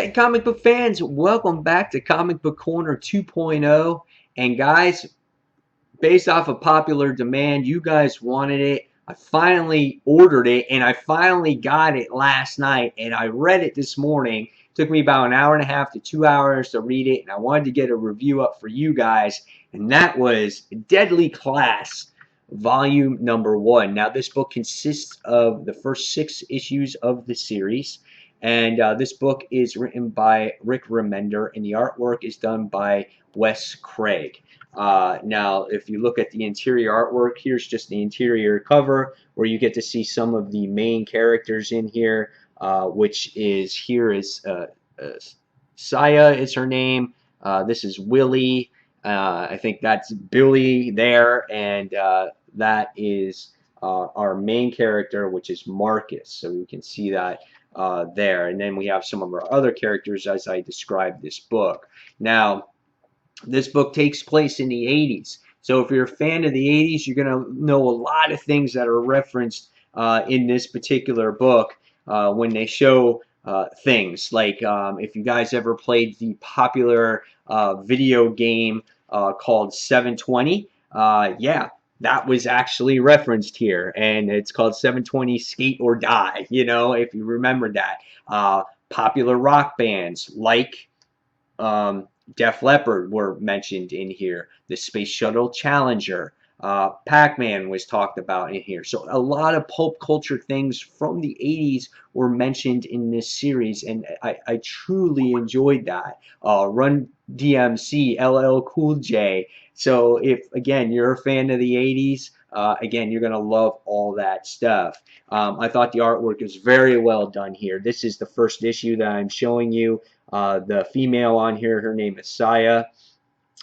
Hey, comic book fans, welcome back to Comic Book Corner 2.0. And guys, based off of popular demand, you guys wanted it. I finally ordered it and I finally got it last night and I read it this morning. It took me about an hour and a half to 2 hours to read it, and I wanted to get a review up for you guys, and that was Deadly Class Volume Number 1. Now, this book consists of the first 6 issues of the series. And this book is written by Rick Remender, and the artwork is done by Wes Craig. Now, if you look at the interior artwork, here's just the interior cover where you get to see some of the main characters in here, which is here is Saya is her name. This is Willie. I think that's Billy there, and that is our main character, which is Marcus. So we can see that there. And then we have some of our other characters as I described this book. Now, this book takes place in the 80s. So if you're a fan of the 80s, you're going to know a lot of things that are referenced in this particular book when they show things. Like if you guys ever played the popular video game called 720, yeah, that was actually referenced here, and it's called 720 Skate or Die, you know, if you remember that. Popular rock bands like Def Leppard were mentioned in here. The Space Shuttle Challenger, Pac-Man was talked about in here. So a lot of pulp culture things from the 80s were mentioned in this series, and I truly enjoyed that. Run DMC, LL Cool J. So if, again, you're a fan of the 80s, again, you're going to love all that stuff. I thought the artwork is very well done here. This is the first issue that I'm showing you. The female on here, her name is Saya,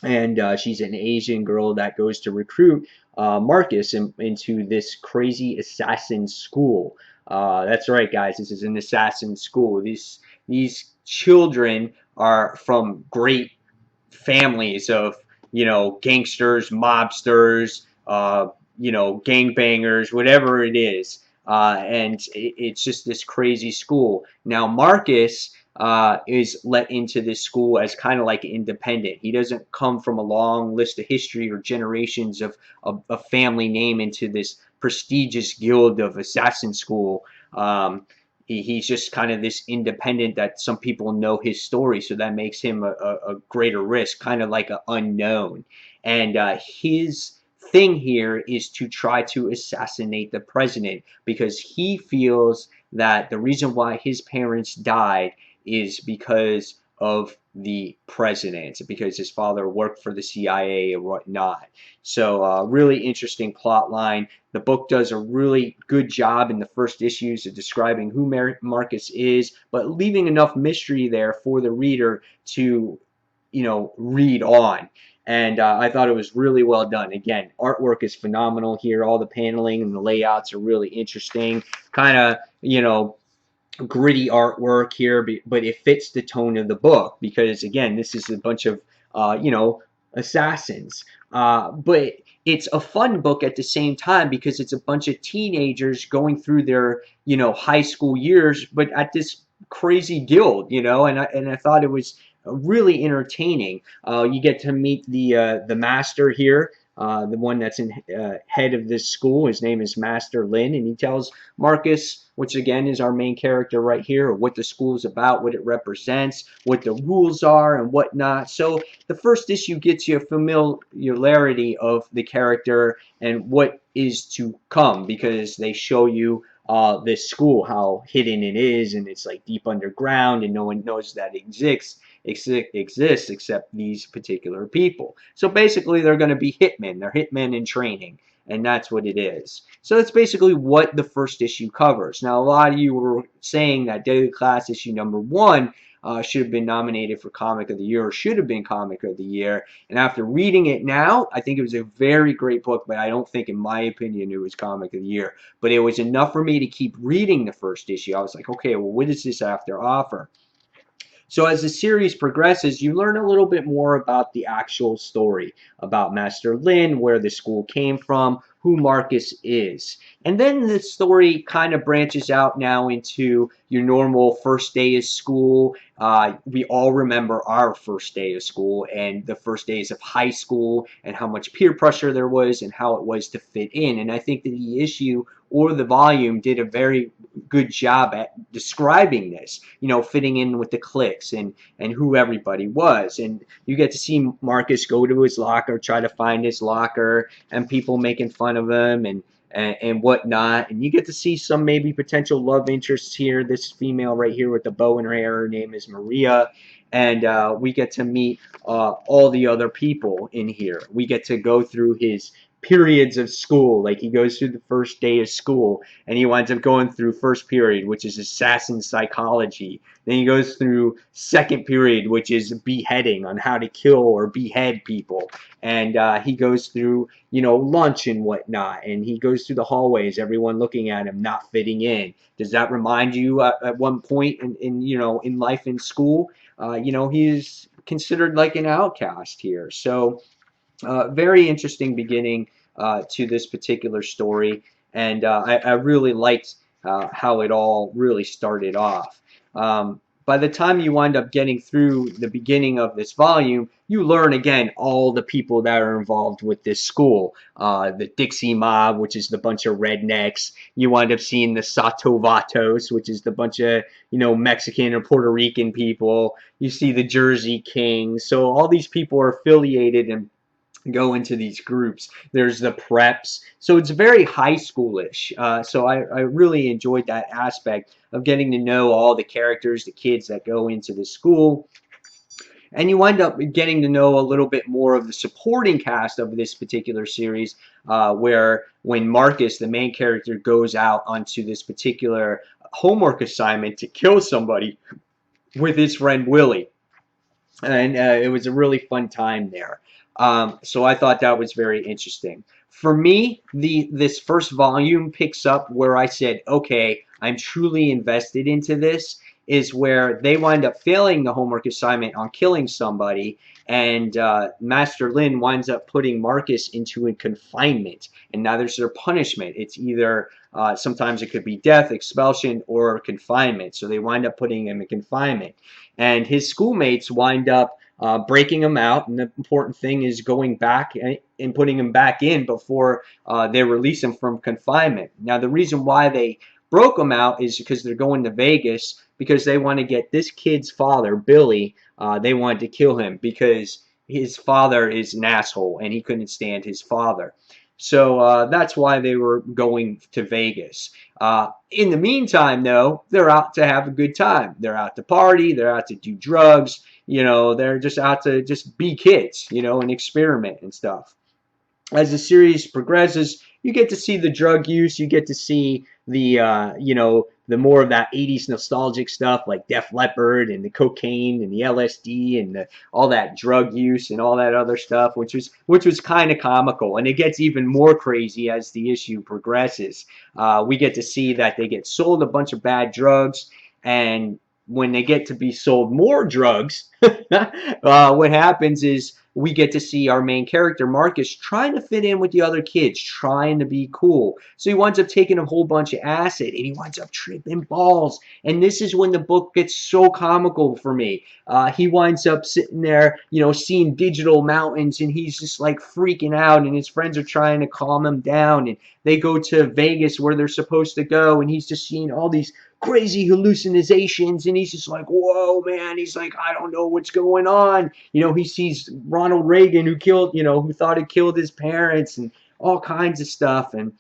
and she's an Asian girl that goes to recruit Marcus into this crazy assassin school. That's right, guys. This is an assassin school. These children are from great families of, you know, gangsters, mobsters, you know, gangbangers, whatever it is. And it's just this crazy school. Now, Marcus is let into this school as kind of like independent. He doesn't come from a long list of history or generations of a family name into this prestigious guild of assassin school. He's just kind of this independent that some people know his story, so that makes him a greater risk, kind of like an unknown. And his thing here is to try to assassinate the president because he feels that the reason why his parents died is because of the president, because his father worked for the CIA and whatnot. So really interesting plot line. The book does a really good job in the first issues of describing who Marcus is, but leaving enough mystery there for the reader to, you know, read on. And I thought it was really well done. Again, artwork is phenomenal here. All the paneling and the layouts are really interesting. Kind of, you know, gritty artwork here, but it fits the tone of the book because, again, this is a bunch of, you know, assassins. But it's a fun book at the same time because it's a bunch of teenagers going through their, you know, high school years, but at this crazy guild, you know, and I thought it was really entertaining. You get to meet the master here, the one that's in head of this school. His name is Master Lynn, and he tells Marcus, which again is our main character right here, what the school is about, what it represents, what the rules are, and whatnot. So the first issue gets you a familiarity of the character and what is to come, because they show you this school, how hidden it is, and it's like deep underground, and no one knows that it exists except these particular people. So basically, they're going to be hitmen. They're hitmen in training, and that's what it is. So that's basically what the first issue covers. Now, a lot of you were saying that Daily Class issue number 1 should have been nominated for Comic of the Year, or should have been Comic of the Year. And after reading it now, I think it was a very great book, but I don't think, in my opinion, it was Comic of the Year. But it was enough for me to keep reading the first issue. I was like, okay, well, what does this have to offer? So as the series progresses, you learn a little bit more about the actual story, about Master Lynn, where the school came from, who Marcus is. And then the story kind of branches out now into your normal first day of school, we all remember our first day of school and the first days of high school and how much peer pressure there was and how it was to fit in. And I think that the issue or the volume did a very good job at describing this, fitting in with the cliques and who everybody was. And you get to see Marcus go to his locker, try to find his locker, and people making fun of him and whatnot. And you get to see some maybe potential love interests here. This female right here with the bow in her hair, her name is Maria. And we get to meet all the other people in here. We get to go through his periods of school. Like he goes through the first day of school and he winds up going through first period, which is assassin psychology. Then he goes through second period, which is beheading, on how to kill or behead people. And he goes through, lunch and whatnot. And he goes through the hallways, everyone looking at him, not fitting in. Does that remind you at one point in life in school? He's considered like an outcast here. So very interesting beginning to this particular story, and I really liked how it all really started off. By the time you wind up getting through the beginning of this volume, you learn again all the people that are involved with this school. The Dixie Mob, which is the bunch of rednecks. You wind up seeing the Satovatos, which is the bunch of Mexican or Puerto Rican people. You see the Jersey Kings. So all these people are affiliated and go into these groups. There's the preps. So it's very high schoolish. So I really enjoyed that aspect of getting to know all the characters, the kids that go into the school. And you wind up getting to know a little bit more of the supporting cast of this particular series, where when Marcus, the main character, goes out onto this particular homework assignment to kill somebody with his friend Willie. And it was a really fun time there. So I thought that was very interesting. For me, this first volume picks up where I said, okay, I'm truly invested into this, is where they wind up failing the homework assignment on killing somebody, and Master Lynn winds up putting Marcus into a confinement, and now there's their punishment. It's either sometimes it could be death, expulsion, or confinement. So they wind up putting him in confinement, and his schoolmates wind up breaking him out, and the important thing is going back and putting him back in before they release him from confinement. Now, the reason why they broke him out is because they're going to Vegas because they want to get this kid's father, Billy. They wanted to kill him because his father is an asshole and he couldn't stand his father. So that's why they were going to Vegas. In the meantime, though, they're out to have a good time. They're out to party. They're out to do drugs. They're just out to just be kids, and experiment and stuff. As the series progresses, you get to see the drug use. You get to see the, the more of that 80s nostalgic stuff like Def Leppard and the cocaine and the LSD and all that drug use and all that other stuff, which was kind of comical. And it gets even more crazy as the issue progresses. We get to see that they get sold a bunch of bad drugs, and when they get to be sold more drugs, what happens is we get to see our main character, Marcus, trying to fit in with the other kids, trying to be cool. So he winds up taking a whole bunch of acid, and he winds up tripping balls. And this is when the book gets so comical for me. He winds up sitting there, seeing digital mountains, and he's just like freaking out, and his friends are trying to calm him down. And they go to Vegas where they're supposed to go, and he's just seeing all these crazy hallucinations, and he's just like, whoa, man. He's like, I don't know what's going on. He sees Ronald Reagan who thought he killed his parents and all kinds of stuff. And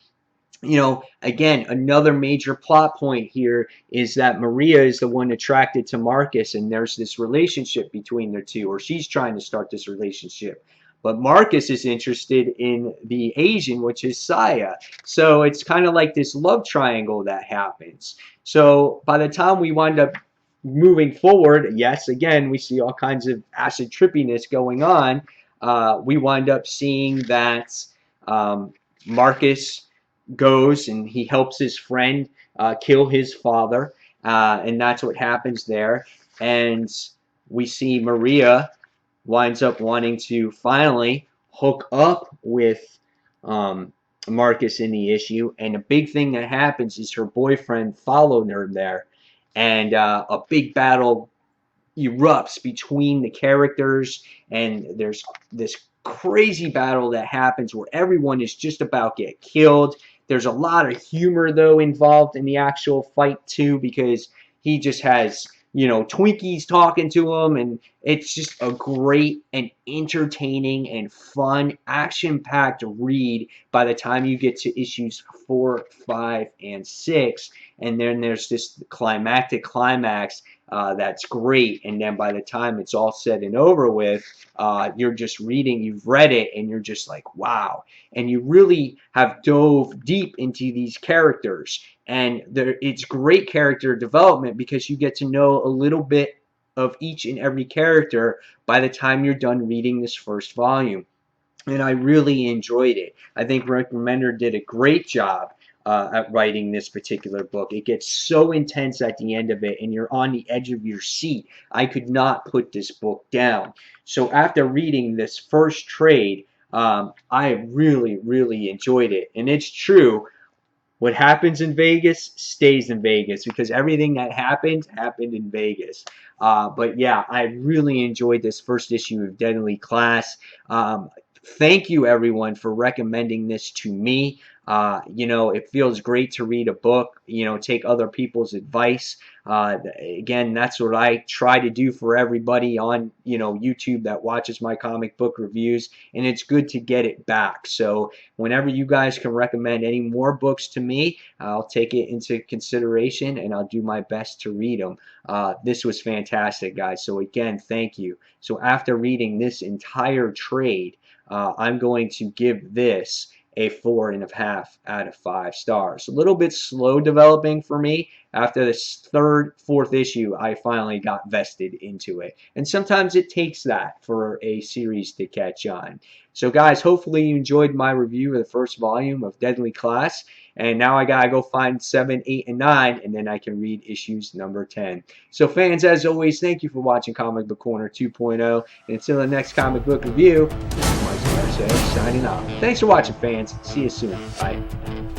again, another major plot point here is that Maria is the one attracted to Marcus, and there's this relationship between the two, or she's trying to start this relationship. But Marcus is interested in the Asian, which is Saya. So it's kind of like this love triangle that happens. So by the time we wind up moving forward, yes, again, we see all kinds of acid trippiness going on. We wind up seeing that Marcus goes and he helps his friend kill his father, and that's what happens there. And we see Maria winds up wanting to finally hook up with Marcus in the issue, and a big thing that happens is her boyfriend followed her there, and a big battle erupts between the characters, and there's this crazy battle that happens where everyone is just about get killed. There's a lot of humor though involved in the actual fight too, because he just has, you know, Twinkies talking to him, and it's just a great and entertaining and fun action-packed read by the time you get to issues 4, 5, and 6. And then there's this climactic climax that's great. And then by the time it's all said and over with, you're just reading, you've read it, and you're just like, wow. And you really have dove deep into these characters. And it's great character development because you get to know a little bit of each and every character by the time you're done reading this first volume. And I really enjoyed it. I think Rick Remender did a great job at writing this particular book. It gets so intense at the end of it, and you're on the edge of your seat. I could not put this book down. So after reading this first trade, I really, really enjoyed it. And it's true, what happens in Vegas stays in Vegas, because everything that happened in Vegas. But yeah, I really enjoyed this first issue of Deadly Class. Thank you, everyone, for recommending this to me. You know, it feels great to read a book, you know, take other people's advice. Again, that's what I try to do for everybody on, you know, YouTube that watches my comic book reviews, and it's good to get it back. So whenever you guys can recommend any more books to me, I'll take it into consideration, and I'll do my best to read them. This was fantastic, guys. So again, thank you. So after reading this entire trade, I'm going to give this a 4.5 out of 5 stars. A little bit slow developing for me. After this third, fourth issue, I finally got vested into it. And sometimes it takes that for a series to catch on. So guys, hopefully you enjoyed my review of the first volume of Deadly Class. And now I gotta go find 7, 8, and 9, and then I can read issues number 10. So fans, as always, thank you for watching Comic Book Corner 2.0. And until the next comic book review, this is Mike signing off. Thanks for watching, fans. See you soon. Bye.